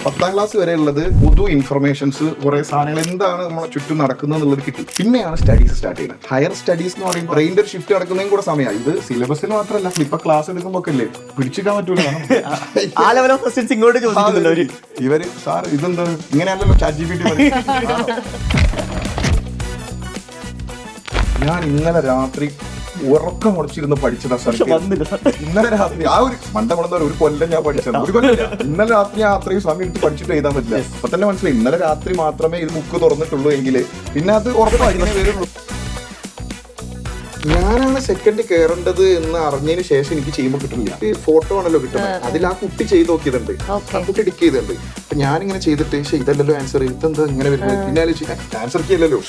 10ാം class വരെ ഉള്ളത് പൊതു ഇൻഫർമേഷൻസ്, കുറെ സാധനങ്ങൾ എന്താണ് നമ്മളെ ചുറ്റും നടക്കുന്നത് എന്നുള്ളത് കിട്ടും. പിന്നെയാണ് സ്റ്റഡീസ് സ്റ്റാർട്ട് ചെയ്യുന്നത്. ഹയർ സ്റ്റഡീസ് എന്ന് പറയുമ്പോൾ ബ്രെയിൻ്റെ ഒരു ഷിഫ്റ്റ് നടക്കുന്നതും കൂടെ സമയമായി. ഇത് സിലബസിൽ മാത്രമല്ല, ഇപ്പൊ ക്ലാസ് എടുക്കുമ്പോൾ ഒക്കെ അല്ലേ പിടിച്ചിക്കാൻ പറ്റൂല. ഇവര് സാർ ഇതെന്താ ഇങ്ങനെയല്ലല്ലോ ChatGPT. ഞാൻ ഇന്നലെ രാത്രി ഉറക്കം മുടച്ചിരുന്ന് പഠിച്ചതാ സാർ. ഇന്നലെ രാത്രി ആ ഒരു മണ്ടമുളന്ന ഒരു കൊല്ലം ഞാൻ പഠിച്ചത്. ഒരു കൊല്ലം ഇന്നലെ രാത്രി അത്രയും സമയം എടുത്ത് പഠിച്ചിട്ട് എഴുതാൻ പറ്റില്ല. അപ്പൊ തന്നെ മനസ്സിലായി ഇന്നലെ രാത്രി മാത്രമേ ഇത് ബുക്ക് തുറന്നിട്ടുള്ളൂ എങ്കിൽ പിന്നെ അത് ഉറപ്പായി വരുള്ളൂ. ഞാനാണ് സെക്കൻഡ് കയറേണ്ടത് എന്ന് അറിഞ്ഞതിന് ശേഷം എനിക്ക് ചെയ്യുമ്പോൾ കിട്ടുന്നില്ല. ഫോട്ടോ ആണല്ലോ കിട്ടുന്നത്. അതിൽ ആ കുട്ടി ചെയ്ത് നോക്കിയതുണ്ട്, ആ കുട്ടി ടിക്ക് ചെയ്തിട്ടുണ്ട്. അപ്പൊ ഞാനിങ്ങനെ ചെയ്തിട്ട് പക്ഷേ ഇതല്ലല്ലോ ആൻസർ, ഇതെന്താ ഇങ്ങനെ വരുന്നത്, പിന്നെ ആൻസർ ചെയ്യല്ലോ.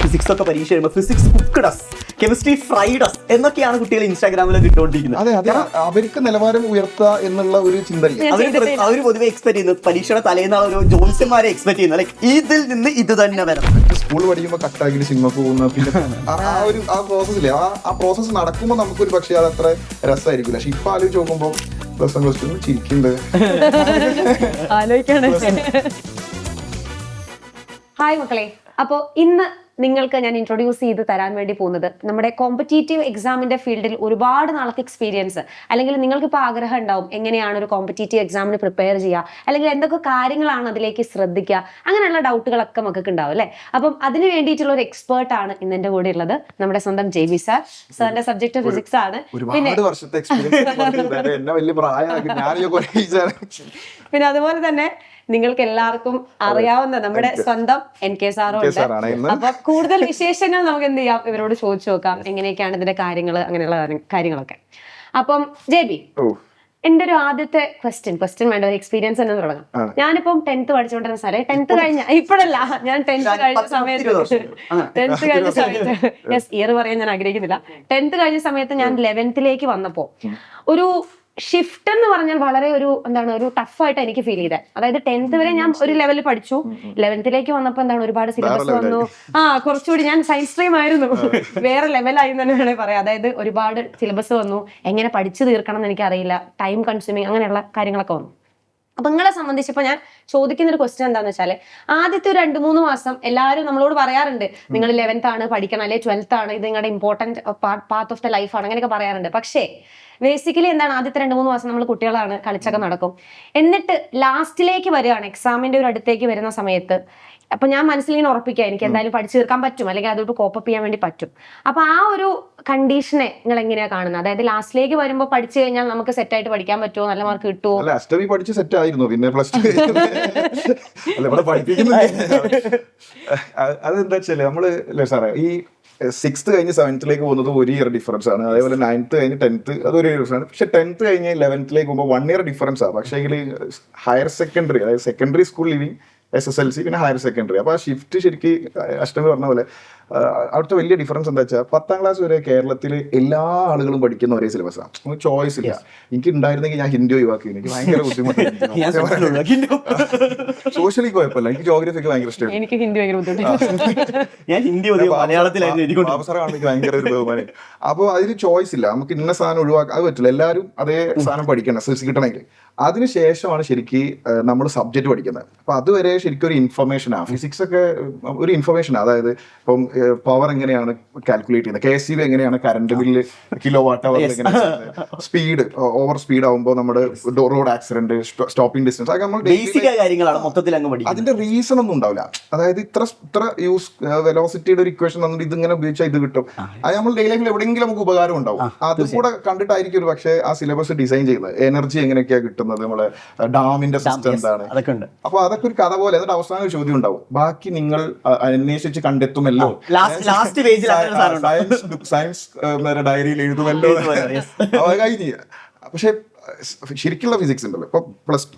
ഫിസിക്സ് ഒക്കെ പരീക്ഷ എഴുതുമ്പോൾ ഫിസിക്സ് കുക്ക്ഡസ്, കെമിസ്ട്രി ഫ്രൈഡസ് എന്നൊക്കെയാണ് കുട്ടികൾ ഇൻസ്റ്റാഗ്രാമിൽ കിട്ടുകൊണ്ടിരിക്കുന്നത്. അതെ, അവർക്ക് നിലവാരം ഉയർത്തുക എന്നുള്ള ഒരു ചിന്തയില്ല. അവർ പൊതുവെ എക്സ്പെക്ട് ചെയ്യുന്നത് പരീക്ഷയുടെ തലേന്നാൾ ഒരു ജോത്സ്യന്മാരെ എക്സ്പെക്ട് ചെയ്യുന്നത്, ലൈക്ക് ഇതിൽ നിന്ന് ഇത് തന്നെ വരണം. സ്കൂൾ പഠിക്കുമ്പോൾ കട്ടാക്കി സിനിമ പോകുന്ന പിന്നെ ആ പ്രോസസ്സില്ലേ, ആ പ്രോസസ്സ് നടക്കുമ്പോൾ നമുക്കൊരു പക്ഷേ അത് അത്ര രസമായിരിക്കില്ല. പക്ഷെ ഇപ്പൊ ആലോചിച്ച് നോക്കുമ്പോൾ പ്ലസ് വൺ പ്ലസ് ടു ചിരിക്കുന്നുണ്ട്. ഹായ് മക്കളെ, അപ്പോൾ ഇന്ന് നിങ്ങൾക്ക് ഞാൻ ഇൻട്രൊഡ്യൂസ് ചെയ്ത് തരാൻ വേണ്ടി പോകുന്നത് നമ്മുടെ കോമ്പറ്റീറ്റീവ് എക്സാമിന്റെ ഫീൽഡിൽ ഒരുപാട് നാളത്തെ എക്സ്പീരിയൻസ്, അല്ലെങ്കിൽ നിങ്ങൾക്കിപ്പോൾ ആഗ്രഹം ഉണ്ടാവും എങ്ങനെയാണ് ഒരു കോമ്പറ്റീറ്റീവ് എക്സാമിന് പ്രിപ്പയർ ചെയ്യുക, അല്ലെങ്കിൽ എന്തൊക്കെ കാര്യങ്ങളാണ് അതിലേക്ക് ശ്രദ്ധിക്കുക, അങ്ങനെയുള്ള ഡൗട്ടുകളൊക്കെ മക്കൾക്ക് ഉണ്ടാവും അല്ലേ. അപ്പം അതിന് വേണ്ടിയിട്ടുള്ള ഒരു എക്സ്പേർട്ട് ആണ് ഇന്ന് എൻ്റെ കൂടെ ഉള്ളത്, നമ്മുടെ സ്വന്തം JB സാർ. സാറിന്റെ സബ്ജക്ട് ഫിസിക്സ് ആണ്. പിന്നെ അതുപോലെ തന്നെ നിങ്ങൾക്ക് എല്ലാവർക്കും അറിയാവുന്ന നമ്മുടെ സ്വന്തം NK സാറും ഉണ്ട്. അപ്പൊ കൂടുതൽ വിശേഷങ്ങൾ നമുക്ക് എന്ത് ചെയ്യാം, ഇവരോട് ചോദിച്ചു നോക്കാം എങ്ങനെയൊക്കെയാണ് ഇതിന്റെ കാര്യങ്ങൾ, അങ്ങനെയുള്ള കാര്യങ്ങളൊക്കെ. അപ്പം JB, എന്റെ ഒരു ആദ്യത്തെ ക്വസ്റ്റ്യൻ വേണ്ട, ഒരു എക്സ്പീരിയൻസ് തന്നെ തുടങ്ങാം. ഞാനിപ്പം 10th പഠിച്ചുകൊണ്ടിരുന്ന സാറേ, 10th കഴിഞ്ഞ ഇപ്പോഴല്ല, ഞാൻ 10th കഴിഞ്ഞ സമയത്ത് യെസ് ഇയർ പറയാൻ ഞാൻ ആഗ്രഹിക്കുന്നില്ല. 10th കഴിഞ്ഞ സമയത്ത് ഞാൻ 11th വന്നപ്പോ ഒരു ഷിഫ്റ്റ് എന്ന് പറഞ്ഞാൽ വളരെ ഒരു ടഫായിട്ട് എനിക്ക് ഫീൽ ചെയ്തത്. അതായത് 10th വരെ ഞാൻ ഒരു ലെവലിൽ പഠിച്ചു, 11th വന്നപ്പോ ഒരുപാട് സിലബസ് വന്നു. കുറച്ചുകൂടി ഞാൻ സയൻസ് സ്ട്രീം ആയിരുന്നു, വേറെ ലെവലായി തന്നെ വേണമെങ്കിൽ പറയാം. അതായത് ഒരുപാട് സിലബസ് വന്നു, എങ്ങനെ പഠിച്ചു തീർക്കണം എന്ന് എനിക്കറിയില്ല, ടൈം കൺസ്യൂമിങ് അങ്ങനെയുള്ള കാര്യങ്ങളൊക്കെ വന്നു. അപ്പൊ നിങ്ങളെ സംബന്ധിച്ചപ്പോ ഞാൻ ചോദിക്കുന്ന ഒരു ക്വസ്റ്റ്യൻ എന്താന്ന് വെച്ചാല്, ആദ്യത്തെ ഒരു 2-3 മാസം എല്ലാവരും നമ്മളോട് പറയാറുണ്ട് നിങ്ങൾ 11th ആണ് പഠിക്കണം, അല്ലെ 12th ആണ്, ഇത് നിങ്ങളുടെ important part of the life ആണ്, അങ്ങനെയൊക്കെ പറയാറുണ്ട്. പക്ഷേ ബേസിക്കലി എന്താണ്, ആദ്യത്തെ 2-3 മാസം നമ്മൾ കുട്ടികളാണ്, കളിച്ചൊക്കെ നടക്കും. എന്നിട്ട് ലാസ്റ്റിലേക്ക് വരികയാണ്, എക്സാമിന്റെ ഒരു അടുത്തേക്ക് വരുന്ന സമയത്ത് അപ്പൊ ഞാൻ മനസ്സിലിങ്ങനെ ഉറപ്പിക്കുക എനിക്ക് എന്തായാലും പഠിച്ചു തീർക്കാൻ പറ്റും, അല്ലെങ്കിൽ അതോട്ട് കോപ്പപ്പ് ചെയ്യാൻ വേണ്ടി പറ്റും. അപ്പൊ ആ ഒരു കണ്ടീഷനെ നിങ്ങൾ എങ്ങനെയാ കാണുന്നത്? അതായത് ലാസ്റ്റിലേക്ക് വരുമ്പോൾ പഠിച്ചു കഴിഞ്ഞാൽ നമുക്ക് സെറ്റ് ആയിട്ട് പഠിക്കാൻ പറ്റുമോ, നല്ല മാർക്ക് കിട്ടുമോ? പഠിച്ച് സെറ്റ് ആയിരുന്നു, പിന്നെ പ്ലസ് ടു അതെന്താ വെച്ചാല് നമ്മള് സാറേ ഈ 6th കഴിഞ്ഞ് 7th പോകുന്നത് 1 ഇയർ ഡിഫറൻസ് ആണ്. അതേപോലെ 9th കഴിഞ്ഞ് 10th അത് 1 ഇയർ ആണ്. പക്ഷെ 10th കഴിഞ്ഞ് 11th പോകുമ്പോൾ 1 ഇയർ ഡിഫറൻസ് ആണ്. പക്ഷേ ഹയർ സെക്കൻഡറി, അതായത് സെക്കൻഡറി സ്കൂൾ ലിവിങ്, SSLC, പിന്നെ ഹയർ സെക്കൻഡറി. അപ്പോൾ ആ ഷിഫ്റ്റ് ശരിക്കും അഷ്ടമി പറഞ്ഞ പോലെ അവിടുത്തെ വലിയ ഡിഫറൻസ് എന്താ വെച്ചാൽ 10ാം ക്ലാസ് വരെ കേരളത്തിൽ എല്ലാ ആളുകളും പഠിക്കുന്ന ഒരേ സിലബസാണ്, ചോയ്സ് ഇല്ല. എനിക്ക് ഉണ്ടായിരുന്നെങ്കിൽ ഞാൻ ഹിന്ദി ഒഴിവാക്കി, എനിക്ക് ഭയങ്കര ബുദ്ധിമുട്ടായിരുന്നു. സോഷ്യലി കുഴപ്പമില്ല, എനിക്ക് ജോഗ്രഫിക്ക് ഭയങ്കര ഇഷ്ടമാണ്. എനിക്ക് ഹിന്ദി ഭയങ്കര എനിക്ക് ഭയങ്കര ഒരു ബഹുമാനം. അപ്പോൾ അതിന് ചോയ്സ് ഇല്ല, നമുക്ക് ഇന്ന സാധനം ഒഴിവാക്കാൻ അത് പറ്റില്ല, എല്ലാവരും അതേ സാധനം പഠിക്കണം SSLC കിട്ടണമെങ്കിൽ. അതിനുശേഷമാണ് ശരിക്കും നമ്മൾ സബ്ജക്ട് പഠിക്കുന്നത്. അപ്പൊ അതുവരെ ശരിക്കും ഒരു ഇൻഫർമേഷനാണ്. ഫിസിക്സ് ഒക്കെ ഒരു ഇൻഫർമേഷനാണ്. അതായത് ഇപ്പം പവർ എങ്ങനെയാണ് കാൽക്കുലേറ്റ് ചെയ്യുന്നത്, KCB എങ്ങനെയാണ്, കറണ്ട് ബില്ല്, കിലോ വാട്ട് അവർ എങ്ങനെയാണ്, സ്പീഡ് ഓവർ സ്പീഡ് ആകുമ്പോൾ നമ്മുടെ റോഡ് ആക്സിഡന്റ്, സ്റ്റോപ്പിംഗ് ഡിസ്റ്റൻസ്, അതൊക്കെ നമ്മൾ അതിന്റെ റീസൺ ഒന്നും ഉണ്ടാവില്ല. അതായത് ഇത്ര യൂസ് വെലോസിറ്റിയുടെ ഒരു ഇക്വേഷൻ തന്നിട്ട് ഇതിങ്ങനെ ഉപയോഗിച്ചാൽ ഇത് കിട്ടും, അത് നമ്മൾ ഡെയിലി ലൈഫിൽ എവിടെയെങ്കിലും നമുക്ക് ഉപകാരം ഉണ്ടാവും. അത് കൂടെ കണ്ടിട്ടായിരിക്കും ഒരു പക്ഷേ ആ സിലബസ് ഡിസൈൻ ചെയ്യുന്നത്. എനർജി എങ്ങനെയൊക്കെയാണ് കിട്ടുന്നത്, നമ്മളെ ഡാമിന്റെ സിസ്റ്റം എന്താണ്, അപ്പൊ അതൊക്കെ ഒരു കഥ പോലെ. എന്നിട്ട് അവസാനം ഒരു ചോദ്യം ഉണ്ടാവും, ബാക്കി നിങ്ങൾ അന്വേഷിച്ച് കണ്ടെത്തുമല്ലോ, സയൻസ് ഡയറിയിൽ എഴുതുമല്ലോ, കഴിഞ്ഞ. പക്ഷെ ശരിക്കുള്ള ഫിസിക്സ് ഉണ്ടല്ലോ, ഇപ്പൊ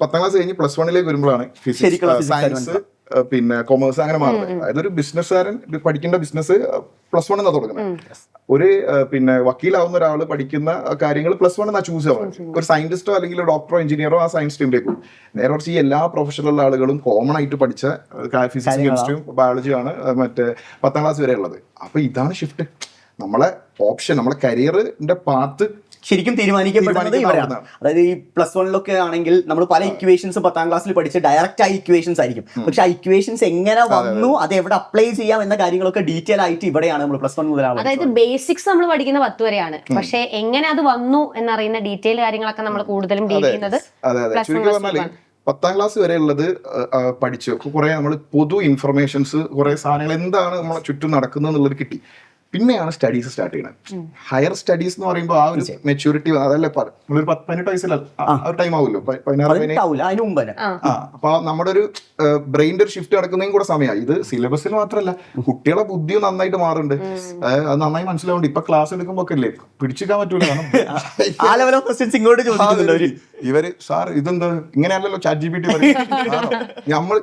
10ാം ക്ലാസ് കഴിഞ്ഞ് +1 വരുമ്പോഴാണ് ഫിസിക്സ്, സയൻസ്, പിന്നെ കൊമേഴ്സ് അങ്ങനെ മാറുന്നത്. അതായത് ഒരു ബിസിനസ്സുകാരൻ പഠിക്കേണ്ട ബിസിനസ് +1 എന്നാ തുടങ്ങുന്നത്. ഒരു പിന്നെ വക്കീലാവുന്ന ഒരാൾ പഠിക്കുന്ന കാര്യങ്ങൾ +1 എന്നാ ചൂസ് ചെയ്യുന്നത്. ഒരു സയന്റിസ്റ്റോ അല്ലെങ്കിൽ ഡോക്ടറോ എഞ്ചിനീയറോ ആ സയൻസ് സ്ട്രീമിലേക്ക് പോകും. നേരെ കുറച്ച് ഈ എല്ലാ പ്രൊഫഷണൽ ആളുകളും കോമൺ ആയിട്ട് പഠിച്ച ഫിസിക്സ്, കെമിസ്ട്രിയും ബയോളജിയാണ് മറ്റേ 10ാം ക്ലാസ് വരെ ഉള്ളത്. അപ്പൊ ഇതാണ് ഷിഫ്റ്റ്. നമ്മളെ ഓപ്ഷൻ, നമ്മളെ കരിയറിന്റെ പാത്ത് ശരിക്കും തീരുമാനിക്കപ്പെടുന്നത് ഇവിടെയാണ്. അതായത് ഈ +1 ആണെങ്കിൽ നമ്മൾ പല ഇക്വേഷൻസും 10ാം ക്ലാസ്സിൽ പഠിച്ച് ഡയറക്റ്റ് ആ ഇക്വേഷൻസ് ആയിരിക്കും. പക്ഷെ ആ ഇക്വേഷൻസ് എങ്ങനെ വന്നു, അത് എവിടെ അപ്ലൈ ചെയ്യാം എന്ന കാര്യങ്ങളൊക്കെ ഡീറ്റെയിൽ ആയിട്ട് ഇവിടെയാണ് നമ്മൾ +1 മുതലാണ്. അതായത് ബേസിക്സ് നമ്മൾ പഠിക്കുന്ന 10 വരെയാണ്, പക്ഷെ എങ്ങനെ അത് വന്നു എന്നറിയുന്ന ഡീറ്റെയിൽ കാര്യങ്ങളൊക്കെ നമ്മൾ കൂടുതലും ഡീൽ ചെയ്യുന്നത് +1 10ാം ക്ലാസ് വരെ ഉള്ളത് പഠിച്ചു കുറെ നമ്മൾ പൊതു ഇൻഫർമേഷൻസ് കുറെ സാധനങ്ങൾ എന്താണ് നമ്മളെ ചുറ്റും നടക്കുന്നത് എന്നുള്ളത് കിട്ടി. പിന്നെയാണ് സ്റ്റഡീസ് സ്റ്റാർട്ട് ചെയ്യുന്നത്. ഹയർ സ്റ്റഡീസ് എന്ന് പറയുമ്പോൾ ആ ഒരു മെച്യൂരിറ്റി അതല്ലേ നമ്മളൊരു 18 വയസ്സിൽ ആ ഒരു ടൈം ആവുമല്ലോ, 16 അപ്പൊ നമ്മുടെ ഒരു ബ്രെയിൻ്റെ ഒരു ഷിഫ്റ്റ് നടക്കുന്നതും കൂടെ സമയമായി. ഇത് സിലബസിൽ മാത്രമല്ല, കുട്ടികളെ ബുദ്ധിയും നന്നായിട്ട് മാറുന്നുണ്ട്. അത് നന്നായി മനസ്സിലാവുന്നുണ്ട്. ഇപ്പൊ ക്ലാസ് എടുക്കുമ്പോ ഒക്കെ അല്ലേ പിടിച്ചിക്കാൻ പറ്റൂല. ഇവര് സാർ ഇതെന്താ ഇങ്ങനെയല്ലല്ലോ ChatGPT നമ്മൾ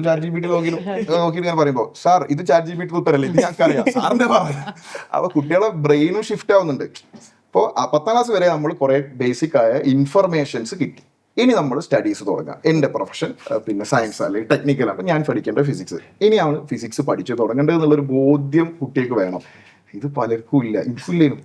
ChatGPT നോക്കി ഞാൻ പറയുമ്പോ സാർ ഇത് ChatGPT ഉത്തരല്ലേ, ഇത് ഞങ്ങൾക്കറിയാം സാറിന്റെ പറയാം. അപ്പൊ കുട്ടികളെ ബ്രെയിനും ഷിഫ്റ്റ് ആവുന്നുണ്ട്. അപ്പോൾ 10ാം ക്ലാസ് വരെ നമ്മൾ കുറെ ബേസിക് ആയ ഇൻഫർമേഷൻസ് കിട്ടി. ഇനി നമ്മൾ സ്റ്റഡീസ് തുടങ്ങാം. എൻ്റെ പ്രൊഫഷൻ പിന്നെ സയൻസ് അല്ലെങ്കിൽ ടെക്നിക്കൽ, അപ്പം ഞാൻ പഠിക്കേണ്ട ഫിസിക്സ്. ഇനിയാണ് ഫിസിക്സ് പഠിച്ച് തുടങ്ങേണ്ടത് എന്നുള്ളൊരു ബോധ്യം കുട്ടിക്ക് വേണം. ഇത് പലർക്കും ഇല്ല, എനിക്കില്ലേനും.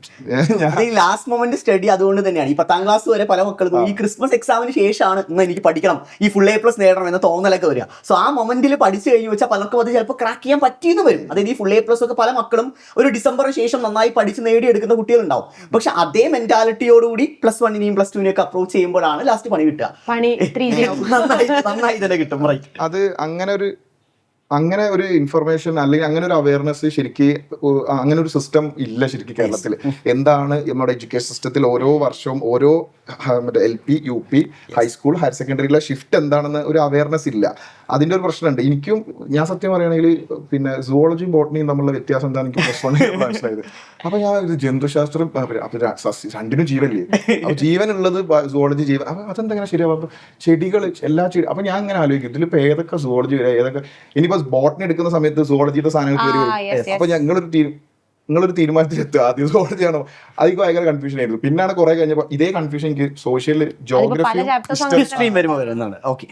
ലാസ്റ്റ് മൊമെന്റ് സ്റ്റഡി അതുകൊണ്ട് തന്നെയാണ് ഈ 10ാം ക്ലാസ് വരെ പല മക്കൾക്കും ഈ ക്രിസ്മസ് എക്സാമിന് ശേഷമാണ് ഇന്ന് എനിക്ക് പഠിക്കണം, ഈ ഫുൾ A+ നേടണം എന്ന തോന്നലൊക്കെ വരിക. സോ ആ മൊമെന്റിൽ പഠിച്ചു കഴിഞ്ഞു വെച്ചാൽ പലർക്കും അത് ചിലപ്പോൾ ക്രാക്ക് ചെയ്യാൻ പറ്റിയെന്ന് വരും. അതായത് ഈ ഫുൾ A+ ഒക്കെ പല മക്കളും ഒരു ഡിസംബറിന് ശേഷം നന്നായി പഠിച്ച് നേടിയെടുക്കുന്ന കുട്ടികളുണ്ടാവും. പക്ഷെ അതേ മെന്റാലിറ്റിയോടുകൂടി +1നെയും +2നെയും ഒക്കെ അപ്രോച്ച് ചെയ്യുമ്പോഴാണ് ലാസ്റ്റ് പണി കിട്ടുക. നന്നായി തന്നെ കിട്ടും. അത് അങ്ങനെ ഒരു ഇൻഫർമേഷൻ അല്ലെങ്കിൽ അങ്ങനെ ഒരു അവയർനെസ് ശരിക്കും അങ്ങനെ ഒരു സിസ്റ്റം ഇല്ല ശരിക്കും കേരളത്തിൽ. എന്താണ് നമ്മുടെ എഡ്യൂക്കേഷൻ സിസ്റ്റത്തിൽ ഓരോ വർഷവും ഓരോ മറ്റേ LP UP ഹൈസ്കൂൾ ഹയർ സെക്കൻഡറിയിലെ ഷിഫ്റ്റ് എന്താണെന്ന് ഒരു അവയർനെസ് ഇല്ല. അതിൻ്റെ ഒരു പ്രശ്നമുണ്ട്. എനിക്കും ഞാൻ സത്യം പറയുകയാണെങ്കിൽ പിന്നെ സുവോളജിയും ബോട്ടണിയും തമ്മിലുള്ള വ്യത്യാസം എന്താണെന്ന് എനിക്ക് +1 മനസ്സിലായത്. അപ്പൊ ഞാൻ ഒരു ജന്തുശാസ്ത്രം രണ്ടിനും ജീവനില്ലേ, അപ്പൊ ജീവനുള്ളത് സുവോളജി ജീവൻ, അപ്പൊ അതെന്തെങ്ങനെ ശരിയാവും? ചെടികൾ എല്ലാ അപ്പൊ ഞാൻ അങ്ങനെ ആലോചിക്കും ഇതിലിപ്പോ ഏതൊക്കെ സുവോളജി വരെ ഏതൊക്കെ. ഇനിയിപ്പോ ബോട്ടണി എടുക്കുന്ന സമയത്ത് സുവോളജിയുടെ സാധനങ്ങൾ കയറി വരും. അപ്പൊ നിങ്ങളൊരു തീരുമാനത്തിലെത്തുക ആദ്യം സുവോളജി ആണോ, അതിക്ക് ഭയങ്കര കൺഫ്യൂഷൻ ആയിരുന്നു. പിന്നാണ് കുറെ കഴിഞ്ഞപ്പോൾ ഇതേ കൺഫ്യൂഷൻ എനിക്ക് സോഷ്യൽ ജോഗ്രഫി.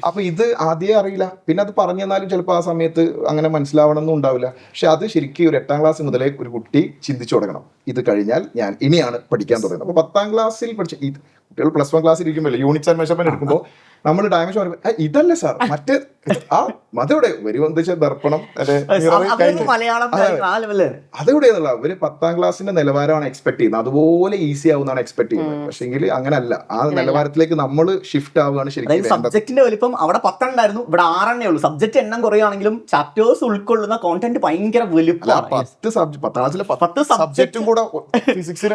അപ്പൊ ഇത് ആദ്യമേ അറിയില്ല, പിന്നെ അത് പറഞ്ഞു തന്നാലും ചിലപ്പോൾ ആ സമയത്ത് അങ്ങനെ മനസ്സിലാവണമെന്നും ഉണ്ടാവില്ല. പക്ഷെ അത് ശരിക്കും ഒരു 8ാം ക്ലാസ് മുതലേ ഒരു കുട്ടി ചിന്തിച്ചു തുടങ്ങണം, ഇത് കഴിഞ്ഞാൽ ഞാൻ ഇനിയാണ് പഠിക്കാൻ തുടങ്ങുന്നത്. അപ്പൊ 10ാം ക്ലാസ്സിൽ പഠിച്ച കുട്ടികൾ +1 ക്ലാസ്സിൽ ഇരിക്കുമ്പോൾ യൂണിറ്റ്സ് ആൻഡ് മെഷർമെന്റ് എടുക്കുമ്പോൾ നമ്മൾ ഡയമെൻഷൻ പറയുമ്പോൾ ഇതല്ല സാർ മറ്റേ അതെവിടെ വരുമെന്ന് ദർപ്പണം അതെവിടെയെന്നുള്ള ഒരു 10ാം ക്ലാസ്സിന്റെ നിലവാരമാണ് എക്സ്പെക്ട് ചെയ്യുന്നത്. അതുപോലെ ഈസി ആവുന്നതാണ് എക്സ്പെക്ട് ചെയ്യുന്നത്. പക്ഷെങ്കിൽ അങ്ങനല്ല, ആ നിലവാരത്തിലേക്ക് നമ്മൾ ഷിഫ്റ്റ് ആവുകയാണ് ശരിക്കും. സബ്ജക്റ്റിന്റെ വലിപ്പം അവിടെ 10 ഉണ്ടായിരുന്നു, ഇവിടെ 6 ഉള്ളൂ. സബ്ജക്ട് എണ്ണം കുറയുകയാണെങ്കിലും ചാപ്റ്റേഴ്സ് ഉൾക്കൊള്ളുന്ന കോണ്ടന്റ് ഭയങ്കര വലുപ്പമാണ്. 10 10 സബ്ജക്റ്റും കൂടെ ഫിസിക്സിന്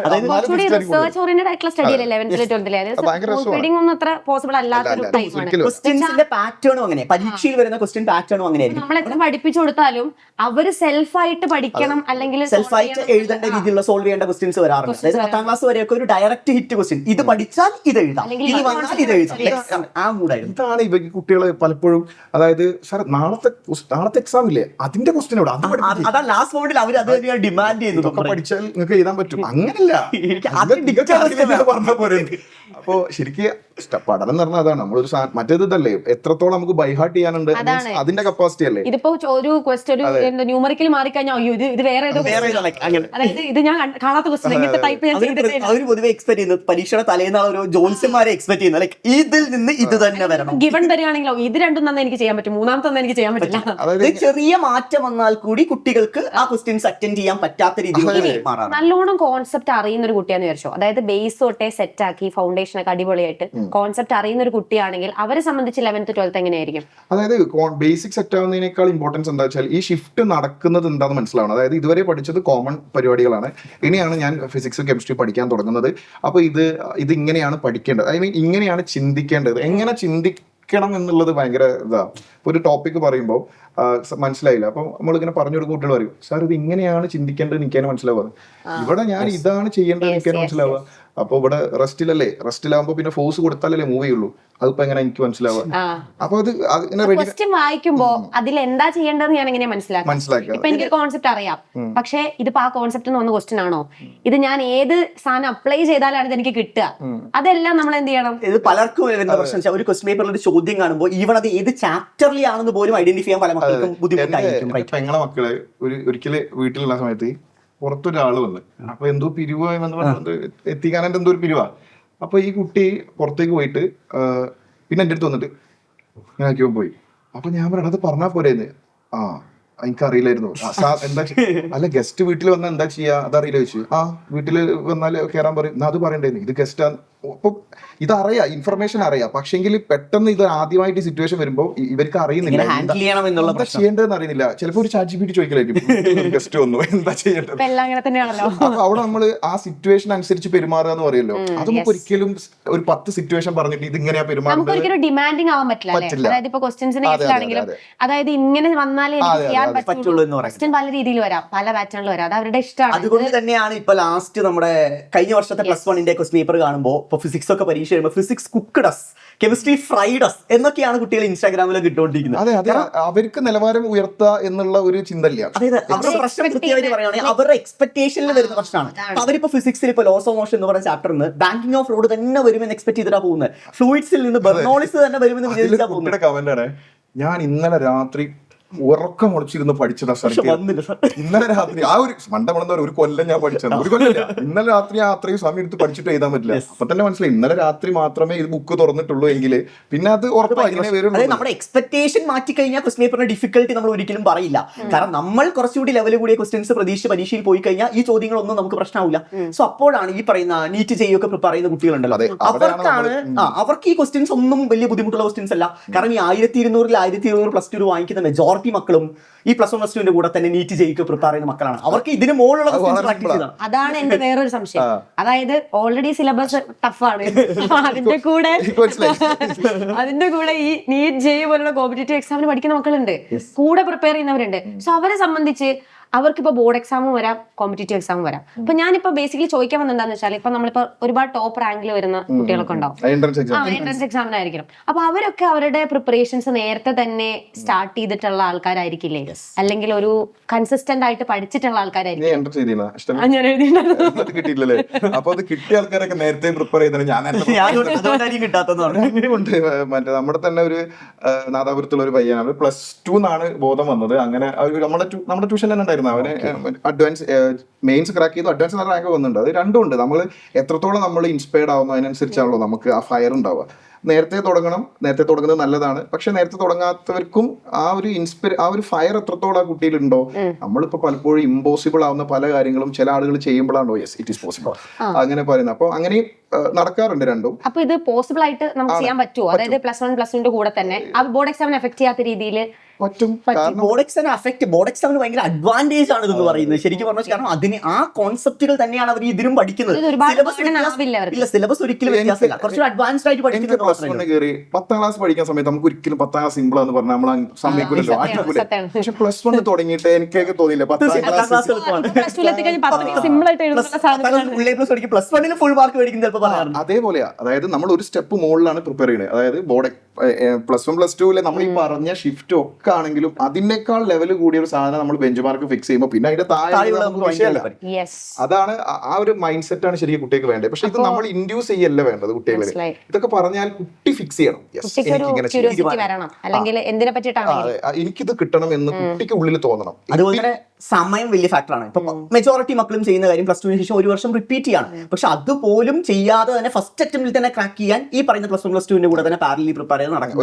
ക്വസ്റ്റ്യൻസിന്റെ പാറ്റേണും അങ്ങനെ, പരീക്ഷയിൽ വരുന്ന ക്വസ്റ്റ്യൻ പാറ്റേണും അങ്ങനെയായിരിക്കും. നമ്മളെത്ര പഠിപ്പിച്ചു കൊടുത്താലും അവര് സെൽഫായിട്ട് പഠിക്കണം, അല്ലെങ്കിൽ സെൽഫായിട്ട് എഴുതേണ്ട രീതിയിലുള്ള സോൾവ് ചെയ്യേണ്ട ക്വസ്റ്റ്യൻസ് വരാറുണ്ട്. അതായത് 10ാം ക്ലാസ് വരെയൊക്കെ ഒരു ഡയറക്റ്റ് ഹിറ്റ് ക്വസ്റ്റ്യൻ, ഇത് പഠിച്ചാൽ ഇത് എഴുതാം, ഇത് വന്നാൽ ഇത് എഴുതാം, ആ മൂടായിരുന്നു. ഇതാണ് ഇവ കുട്ടികള് പലപ്പോഴും, അതായത് സാർ നാളത്തെ എക്സാം ഇല്ലേ അതിന്റെ ക്വസ്റ്റ്യൻ അതാ ലാസ്റ്റ് മൊമെന്റിൽ അവർ അത് ഡിമാൻഡ് ചെയ്യുന്നു. പഠിച്ചാൽ നിങ്ങൾക്ക് എഴുതാൻ പറ്റും. അങ്ങനല്ല, പറഞ്ഞ പോലെ. അപ്പോ ശരിക്കും പഠനം എന്ന് പറഞ്ഞാൽ അതാണ്. നമ്മളൊരു മറ്റേത് ഇതല്ലേ, എത്രത്തോളം നമുക്ക് ബൈഹാർട്ട് ചെയ്യാനുണ്ട് അതിന്റെ കപ്പാസിറ്റി അല്ലേ. ഇതിപ്പോ ഒരു ക്വസ്റ്റ്യൻ ന്യൂമറിക്കൽ മാറിക്കഴിഞ്ഞാൽ ഇത് വേറെ ഏതോ, അതായത് ഇത് ഞാൻ കാണാത്ത ക്വസ്റ്റ്യൻ ടൈപ്പ് അവർ പൊതുവെ എക്സ്പെക്ട് ചെയ്യുന്നത് പരീക്ഷയുടെ തലേന്നാൾ ഒരു ജോത്സ്യന്മാരെ എക്സ്പെക്ട് ചെയ്യുന്നത്, ലൈക്ക് ഇതിൽ നിന്ന് ഇത് തന്നെ വരണം. ഗിവൺ തരികയാണെങ്കിലോ ഇത് രണ്ടും തന്നെ എനിക്ക് ചെയ്യാൻ പറ്റും, മൂന്നാമത്തെ തന്നെ എനിക്ക് ചെയ്യാൻ പറ്റില്ല. അതായത് ചെറിയ മാറ്റം വന്നാൽ കൂടി കുട്ടികൾക്ക് ആ ക്വസ്റ്റ്യൻസ് അറ്റൻഡ് ചെയ്യാൻ പറ്റാത്ത രീതിയിൽ മാറാം. നല്ലോണം കോൺസെപ്റ്റ് അറിയുന്ന ഒരു കുട്ടിയാന്ന് വിചാരിച്ചോ, അതായത് ബേസ് തൊട്ടേ സെറ്റ് ആക്കി ഫൗണ്ടേഷൻ ഒക്കെ അടിപൊളിയായിട്ട് കോൺസെപ്റ്റ് അറിയുന്ന ഒരു കുട്ടിയാണെങ്കിൽ അവരെ സംബന്ധിച്ച് 11th 12th എങ്ങനെയായിരിക്കും? അതായത് ബേസിക് സെറ്റ് ആവുന്നതിനേക്കാൾ ഇമ്പോർട്ടൻസ് എന്താ വെച്ചാൽ ഈ ഷിഫ്റ്റ് നടക്കുന്നത് എന്താണെന്ന് മനസ്സിലാവണം. അതായത് ഇതുവരെ പഠിച്ചത് കോമൺ പരിപാടികളാണ്, ഇനിയാണ് ഞാൻ ഫിസിക്സ് കെമിസ്ട്രി പഠിക്കാൻ തുടങ്ങുന്നത്. അപ്പോൾ ഇത് ഇങ്ങനെയാണ് പഠിക്കേണ്ടത്, ഐ മീൻ ഇങ്ങനെയാണ് ചിന്തിക്കേണ്ടത്. എങ്ങനെ ചിന്തിക്കണം എന്നുള്ളത് ഭയങ്കര ഇതാ. ഒരു ടോപ്പിക് പറയുമ്പോൾ മനസ്സിലായില്ല, അപ്പം നമ്മളിങ്ങനെ പറഞ്ഞു കൊടുക്കും, കുട്ടികൾ പറയും സാർ ഇത് ഇങ്ങനെയാണ് ചിന്തിക്കേണ്ടത് എനിക്കാണ് മനസ്സിലാവുക, ഇവിടെ ഞാൻ ഇതാണ് ചെയ്യേണ്ടത് എനിക്കാണ് മനസ്സിലാവുക. അപ്പൊ ഇവിടെ റെസ്റ്റിലാവുമ്പോ പിന്നെ ഫോഴ്സ് കൊടുത്താലല്ലേ മൂവ് ചെയ്യുള്ളൂ, അതിപ്പോ എങ്ങനെ എനിക്ക് മനസ്സിലാവുക? അപ്പൊ അത് ക്വസ്റ്റ്യൻ വായിക്കുമ്പോ അതിൽ എന്താ ചെയ്യേണ്ടതെന്ന് ഞാൻ എങ്ങനെ മനസ്സിലാക്കാം? ഇപ്പൊ എനിക്ക് കോൺസെപ്റ്റ് അറിയാം, പക്ഷെ ഇതിപ്പോ ആ കോൺസെപ്റ്റ് എന്ന് വന്ന ക്വസ്റ്റ്യൻ ആണോ, ഇത് ഞാൻ ഏത് സാധനം അപ്ലൈ ചെയ്താലാണ് ഇത് എനിക്ക് കിട്ടുക, അതെല്ലാം നമ്മൾ എന്ത് ചെയ്യണം? ഇത് പലർക്കും വരുന്ന പ്രശ്നം, ഒരു ക്വസ്റ്റ്യൻ പേപ്പറിൽ ഒരു ചോദ്യം കാണുമ്പോൾ ഈവൺ അത് ഏത് ചാപ്റ്ററിലാണെന്ന് പോലും ഐഡന്റിഫൈ ചെയ്യാൻ പല മക്കൾക്കും ബുദ്ധിമുട്ടായിരിക്കും. പെങ്ങളെ മക്കള് ഒരിക്കല് വീട്ടിലുള്ള സമയത്ത് പുറത്തൊരാള് വന്ന്, അപ്പൊ എന്തോ പിരിവായി എത്തിക്കാനായിട്ട് എന്തോ ഒരു പിരിവാ. അപ്പൊ ഈ കുട്ടി പുറത്തേക്ക് പോയിട്ട് പിന്നെ എൻ്റെ അടുത്ത് വന്നിട്ട് ഞാൻ ആക്കിയോ പോയി. അപ്പൊ ഞാൻ പറയണത് അത് പറഞ്ഞാൽ പോരെന്ന്. ആ എനിക്കറിയില്ലായിരുന്നു. എന്താ അല്ല ഗസ്റ്റ് വീട്ടിൽ വന്നാൽ എന്താ ചെയ്യാ അതറിയില്ല ചോദിച്ചു. ആ വീട്ടിൽ വന്നാൽ കയറാൻ പറയും. എന്നാ അത് പറയണ്ടേന്ന്, ഇത് ഗസ്റ്റ്. അപ്പൊ ഇതറിയാം, ഇൻഫർമേഷൻ അറിയാം, പക്ഷെങ്കിൽ പെട്ടെന്ന് ഇത് ആദ്യമായിട്ട് സിറ്റുവേഷൻ വരുമ്പോൾ ഇവർക്ക് അറിയുന്നില്ല ഹാൻഡിൽ ചെയ്യണം എന്നുള്ള എന്താ ചെയ്യേണ്ടതെന്ന് അറിയുന്നില്ല. ചിലപ്പോൾ ഒരു ChatGPT ചോദിക്കലായിരിക്കും ഗസ്റ്റ് വന്നു എന്താ ചെയ്യേണ്ടത്. എല്ലാം അങ്ങനെ തന്നെയാണല്ലോ. അപ്പൊ അവിടെ നമ്മള് ആ സിറ്റുവേഷൻ അനുസരിച്ച് പെരുമാറുക എന്ന് പറയുമല്ലോ, അത് നമുക്ക് ഒരിക്കലും ഒരു 10 സിറ്റുവേഷൻ പറഞ്ഞിട്ട് ഇത് ഇങ്ങനെയാ നമുക്ക് പെരുമാറുന്നത്. ഒരിക്കലും ഡിമാൻഡിങ് ആവാൻ പറ്റില്ല. അതായത് ഇപ്പൊ ക്വസ്റ്റ്യൻസിന്റെ കേസിലാണെങ്കിലും അതായത് ഇങ്ങനെ വന്നാലേ എനിക്ക് ചെയ്യാൻ പറ്റുള്ളൂ എന്ന് പറയാം. ക്വസ്റ്റ്യൻ പല രീതിയിൽ വരാം, പല പാറ്റേണിൽ വരാം, അത് അവരുടെ ഇഷ്ടമാണ്. അതുകൊണ്ട് തന്നെയാണ് ഇപ്പൊ ലാസ്റ്റ് നമ്മുടെ കഴിഞ്ഞ വർഷത്തെ +1 ക്വസ്റ്റ്യൻ പേപ്പർ കാണുമ്പോൾ ഇപ്പൊ ഫിസിക്സ് ഒക്കെ പരീക്ഷ വരുമ്പോൾ physics cooked us, chemistry fried us എന്നൊക്കെയാണ് കുട്ടികൾ ഇൻസ്റ്റാഗ്രാമിലൊക്കെ ഇട്ടുകൊണ്ടിരിക്കുന്നത്. അതെ അതെ, അവർക്ക് നിലവാരം ഉയർത്തുക എന്നുള്ള ഒരു ചിന്തയില്ല. അതായത് അവരുടെ പ്രശ്നം കൃത്യമായിട്ട് പറയുകയാണെങ്കിൽ അവരുടെ എക്സ്പെക്ടേഷനിൽ വരുന്ന പ്രശ്നമാണ്. അവരിപ്പോ ഫിസിക്സിൽ ഇപ്പൊ ലോസ് ഓഫ് മോഷൻ എന്ന് പറയുന്ന ചാപ്റ്ററിന് ബാങ്കിങ് ഓഫ് റോഡ് തന്നെ വരുമെന്ന് എക്സ്പെക്ട് ചെയ്തിട്ടാ പോകുന്നത്. ഫ്ലൂയിഡ്സിൽ നിന്ന് ബെർണോളിസ് തന്നെ വരുമെന്ന് വിചാരിച്ചാ പോകുന്നത്. കമന്റ് ആണ്, ഞാൻ ഇന്നലെ രാത്രി ഉറക്കം ഒളിച്ചിരുന്ന് പഠിച്ചതാ സാർ. ഇന്നലെ രാത്രി ആ ഒരു മണ്ടമണെന്ന ഒരു കൊല്ലം ഞാൻ പഠിച്ചത്, ഒരു കൊല്ലം. ഇന്നലെ രാത്രി ആ അത്രയും സമയം എടുത്ത് പഠിച്ചിട്ട് എഴുതാൻ പറ്റില്ല. അപ്പൊ തന്നെ മനസ്സിലായി ഇന്നലെ രാത്രി മാത്രമേ ഇത് ബുക്ക് തുറന്നിട്ടുള്ളൂ എങ്കിൽ പിന്നെ അത് ഉറപ്പായി. അതായത് നമ്മുടെ എക്സ്പെക്ടേഷൻ മാറ്റി കഴിഞ്ഞാൽ ക്വസ്റ്റ്യൻ പേപ്പറിന്റെ ഡിഫിക്കൽട്ടി നമ്മൾ ഒരിക്കലും പറയില്ല. കാരണം നമ്മൾ കുറച്ചുകൂടി ലെവൽ കൂടിയ ക്വസ്റ്റ്യൻസ് പ്രതീക്ഷിച്ച് പരീക്ഷയിൽ പോയി കഴിഞ്ഞാൽ ഈ ചോദ്യങ്ങളൊന്നും നമുക്ക് പ്രശ്നമാവില്ല. സോ അപ്പോഴാണ് ഈ പറയുന്ന നീറ്റ് ചെയ്യൊക്കെ പ്രിപ്പയർ ചെയ്യുന്ന കുട്ടികളുണ്ടല്ലോ, അവർക്കാണ് അവർക്ക് ഈ ക്വസ്റ്റ്യൻസ് ഒന്നും വലിയ ബുദ്ധിമുട്ടുള്ള ക്വസ്റ്റ്യൻസ് അല്ല. കാരണം ഈ 1200 +2 വാങ്ങിക്കുന്ന മെജോറിറ്റി മക്കളും ഈ +1 +2 കൂടെ തന്നെ നീറ്റ് ജയിക്ക് പ്രിപ്പയർ ചെയ്യുന്ന മക്കളാണ്. അവർക്ക് ഇതിന് മുകളിലുള്ള പ്രാക്ടീസ് ചെയ്താണ്. അതാണ് എന്റെ വേറൊരു സംശയം. അതായത് ഓൾറെഡി സിലബസ് ടഫാണ്, അതിന്റെ കൂടെ ഈ നീറ്റ് ജെ പോലുള്ള കോമ്പറ്റേറ്റീവ് എക്സാമിന് പഠിക്കുന്ന മക്കളുണ്ട്, കൂടെ പ്രിപ്പയർ ചെയ്യുന്നവരുണ്ട്. സോ അവരെ സംബന്ധിച്ച് അവർക്കിപ്പോ ബോർഡ് എക്സാമും വരാം, കോമ്പറ്റേറ്റീവ് എക്സാമും വരാം. അപ്പൊ ഞാനിപ്പോ ബേസിക്കലി ചോദിക്കാൻ വന്നെന്താന്ന് വെച്ചാൽ ഇപ്പൊ നമ്മളിപ്പോ ഒരുപാട് ടോപ്പ് റാങ്കിൽ വരുന്ന കുട്ടികളൊക്കെ ഉണ്ടാവും, എൻട്രൻസ് എക്സാമിനായിരിക്കണം. അപ്പൊ അവരൊക്കെ അവരുടെ പ്രിപ്പറേഷൻസ് നേരത്തെ തന്നെ സ്റ്റാർട്ട് ചെയ്തിട്ടുള്ള ആൾക്കാരായിരിക്കില്ലേ, അല്ലെങ്കിൽ ഒരു കൺസിസ്റ്റന്റ് ആയിട്ട് പഠിച്ചിട്ടുള്ള ആൾക്കാരായിരിക്കും. ഞാൻ എഴുതിയിട്ടുണ്ടായിരുന്നു. കിട്ടിയില്ലല്ലേ? അപ്പൊ അത് കിട്ടിയ ആൾക്കാരൊക്കെ നേരത്തെ പ്രിപ്പയർ ചെയ്തത് ഞാൻ മറ്റേ നമ്മുടെ തന്നെ ഒരു നാദാപുരത്തുള്ള ഒരു പയ്യനാണ്, +2 എന്നാണ് ബോധം വന്നത്. അങ്ങനെ നമ്മുടെ ട്യൂഷൻ തന്നെ ഉണ്ടായിരുന്നു. അവന് അഡ്വാൻസ് മെയിൻസ് ക്രാക്ക് ചെയ്തു, അഡ്വാൻസ് റാങ്ക് വന്നിട്ടുണ്ട്. അത് രണ്ടും ഉണ്ട്. നമ്മൾ എത്രത്തോളം നമ്മൾ ഇൻസ്പയർഡ് ആവുന്നു അതിനനുസരിച്ചാണല്ലോ നമുക്ക് ആ ഫയർ ഉണ്ടാവുക. നേരത്തെ തുടങ്ങുന്നത് നല്ലതാണ്. പക്ഷെ നേരത്തെ തുടങ്ങാത്തവർക്കും ആ ഒരു ഫയർ എത്രത്തോളം ആ കുട്ടിയിലുണ്ടോ. നമ്മളിപ്പോ പലപ്പോഴും ഇമ്പോസിബിൾ ആവുന്ന പല കാര്യങ്ങളും ചില ആളുകൾ ചെയ്യുമ്പോഴാണോ യെസ് ഇറ്റ് ഈസ് പോസിബിൾ അങ്ങനെ പറയുന്നത്. അപ്പൊ അങ്ങനെ നടക്കാറുണ്ട് രണ്ടും. അപ്പൊ ഇത് പോസിബിൾ ആയിട്ട് നമുക്ക് ചെയ്യാൻ പറ്റുമോ? അതായത് +1 +2 കൂടെ തന്നെ ആ ബോർഡ് എക്സാമിന് എഫക്ട് ചെയ്യാത്ത രീതിയിൽ പറ്റും. ബോർഡ് എക്സാമിന് ഭയങ്കര അഡ്വാൻറ്റേജ് ആണ് ഇതെന്ന് പറയുന്നത് ശരിക്കും പറഞ്ഞാൽ. കാരണം അതിന് ആ കോൺസെപ്റ്റുകൾ തന്നെയാണ് അവർ ഇതിലും പഠിക്കുന്നത്. സിലബസ് ഒരിക്കലും വ്യത്യാസമില്ല, കുറച്ചുകൂടി അഡ്വാൻസ്ഡ് ആയിട്ട് പഠിക്കുന്നത്. +10 ക്ലാസ് പഠിക്കുന്ന സമയത്ത് നമുക്ക് ഒരിക്കലും 10ാം ക്ലാസ് സിമ്പിൾ എന്ന് പറഞ്ഞാൽ നമ്മൾ സമ്മതിക്കില്ലല്ലോ. പക്ഷെ +1 തുടങ്ങിയിട്ട് എനിക്കൊക്കെ തോന്നിയില്ല ഫുൾ മാർക്ക് മേടിക്കുന്നത് ചിലപ്പോൾ പറയാറുണ്ട്. അതേപോലെയാ. അതായത് നമ്മൾ ഒരു സ്റ്റെപ്പ് മുകളിലാണ് പ്രിപ്പയർ ചെയ്യുന്നത്. അതായത് ബോർഡ് +1 +2 നമ്മൾ ഈ പറഞ്ഞ ഷിഫ്റ്റ് ഒക്കെ ആണെങ്കിലും അതിനേക്കാൾ ലെവൽ കൂടിയ ഒരു സാധനം നമ്മൾ ബെഞ്ച് മാർക്ക് ഫിക്സ് ചെയ്യുമ്പോൾ പിന്നെ അതിന്റെ താഴെ അതാണ് ആ ഒരു മൈൻഡ് സെറ്റ് ആണ് ശരിക്കും കുട്ടികൾക്ക് വേണ്ടത്. പക്ഷെ ഇത് നമ്മൾ ഇൻഡ്യൂസ് ചെയ്യല്ല വേണ്ടത് കുട്ടികളെ. ഇതൊക്കെ പറഞ്ഞാൽ കുട്ടി ഫിക്സ് ചെയ്യണം, എനിക്കിത് കിട്ടണം എന്ന് കുട്ടിക്ക് ഉള്ളിൽ തോന്നണം. അതുപോലെ തന്നെ സമയം വലിയ ഫാക്ടറാണ്. ഇപ്പൊ മെജോറിറ്റി മക്കളും ചെയ്യുന്ന കാര്യം +2 ശേഷം ഒരു വർഷം റിപ്പീറ്റ് ചെയ്യാണ്. പക്ഷെ അതുപോലും ചെയ്യാതെ തന്നെ ഫസ്റ്റ് അറ്റംപ്റ്റിൽ തന്നെ ക്രാക്ക് ചെയ്യാൻ ഈ പറയുന്ന +1 +2 കൂടെ തന്നെ പാരലി പ്രിപ്പയർ ചെയ്ത് നടക്കും.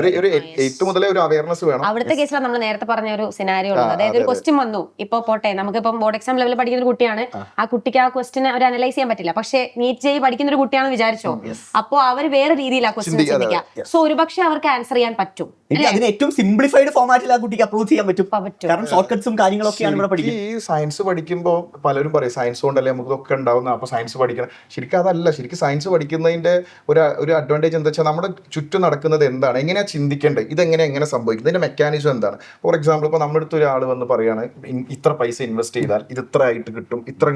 ഒരു അവയർനെസ് വേണം. അവിടുത്തെ കേസിലാണ് നമ്മൾ നേരത്തെ പറഞ്ഞ ഒരു സിനാരിയോ ഉള്ളത്. അതായത് ഒരു ക്വസ്റ്റ്യൻ വന്നു, ഇപ്പൊ പോട്ടെ നമുക്കിപ്പം ബോർഡ് എക്സാം ലെവലിൽ പഠിക്കുന്ന ഒരു കുട്ടിയാണ്, ആ കുട്ടിക്ക് ആ ക്വസ്റ്റിനെ ഒരു അനലൈസ് ചെയ്യാൻ പറ്റില്ല. പക്ഷെ നീറ്റ് ജെ പഠിക്കുന്ന ഒരു കുട്ടിയാണെന്ന് വിചാരിച്ചോ, അപ്പൊ അവർ വേറെ രീതിയിൽ ആ ക്വസ്റ്റ്യൻ ചിന്തിക്കാം. സോ ഒരുപക്ഷെ അവർക്ക് ആൻസർ ചെയ്യാൻ പറ്റും. അതിന് ഏറ്റവും സിംപ്ലിഫൈഡ് ഫോർമാറ്റിൽ ആ കുട്ടിക്ക് അപ്രോച്ച് ചെയ്യാൻ പറ്റും. കാരണം ഷോർട്ട് കട്ട്സും കാര്യങ്ങളൊക്കെയാണ് ഇവിടെ പഠിക്കുന്നത്. ഈ സയൻസ് പഠിക്കുമ്പോൾ പലരും പറയും സയൻസ് കൊണ്ടല്ലേ നമുക്ക് ഒക്കെ ഉണ്ടാവുന്ന, അപ്പൊ സയൻസ് പഠിക്കണം. ശരിക്കും അതല്ല. ശരിക്കും സയൻസ് പഠിക്കുന്നതിന്റെ ഒരു അഡ്വാൻറ്റേജ് എന്താ വെച്ചാൽ നമ്മുടെ ചുറ്റും നടക്കുന്നത് എന്താണ്, എങ്ങനെയാ ചിന്തിക്കേണ്ടത്, ഇതെങ്ങനെ സംഭവിക്കുന്നത്, ഇതിന്റെ മെക്കാനിസം എന്താണ്. ഫോർ എക്സാമ്പിൾ ഇപ്പൊ നമ്മുടെ അടുത്ത് ഒരാൾ വന്ന് പറയാണ് ഇത്ര പൈസ ഇൻവെസ്റ്റ് ചെയ്താൽ ഇത് ഇത്ര ആയിട്ട് കിട്ടും, ഇത്ര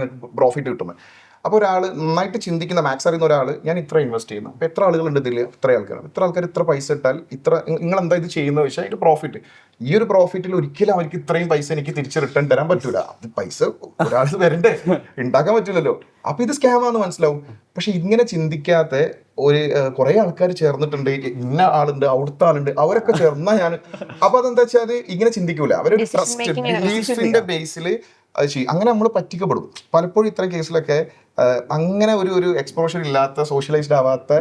പ്രോഫിറ്റ് കിട്ടുന്നത്. അപ്പോൾ ഒരാൾ നന്നായിട്ട് ചിന്തിക്കുന്ന മാത്സ് അറിയുന്ന ഒരാൾ ഞാൻ ഇത്ര ഇൻവെസ്റ്റ് ചെയ്യുന്നു, അപ്പോൾ എത്ര ആളുകളുണ്ട് ഇതിൽ, ഇത്ര ആൾക്കാർ ഇത്ര പൈസ ഇട്ടാൽ ഇത്ര നിങ്ങൾ എന്താ ഇത് ചെയ്യുന്നത് വെച്ചാൽ അതിന്റെ പ്രോഫിറ്റ്. ഈ ഒരു പ്രോഫിറ്റിൽ ഒരിക്കലും അവർക്ക് ഇത്രയും പൈസ എനിക്ക് തിരിച്ച് റിട്ടേൺ തരാൻ പറ്റൂല. അത് പൈസ ഒരാൾ വരണ്ടേ, ഉണ്ടാക്കാൻ പറ്റില്ലല്ലോ. അപ്പൊ ഇത് സ്കാമാന്ന് മനസ്സിലാവും. പക്ഷെ ഇങ്ങനെ ചിന്തിക്കാത്ത കുറെ ആൾക്കാർ ചേർന്നിട്ടുണ്ട്, ഇന്ന ആളുണ്ട്, അവിടുത്തെ ആളുണ്ട്, അവരൊക്കെ ചേർന്നാ ഞാൻ. അപ്പൊ അതെന്താ വെച്ചാൽ ഇങ്ങനെ ചിന്തിക്കൂല. അവരൊരു ട്രസ്റ്റ് ബിലീഫിന്റെ ബേസിൽ അത് ചെയ്യും. അങ്ങനെ നമ്മൾ പറ്റിക്കപ്പെടും പലപ്പോഴും. ഇത്തരം കേസിലൊക്കെ അങ്ങനെ ഒരു എക്സ്പോഷർ ഇല്ലാത്ത സോഷ്യലൈസ്ഡ് ആവാത്ത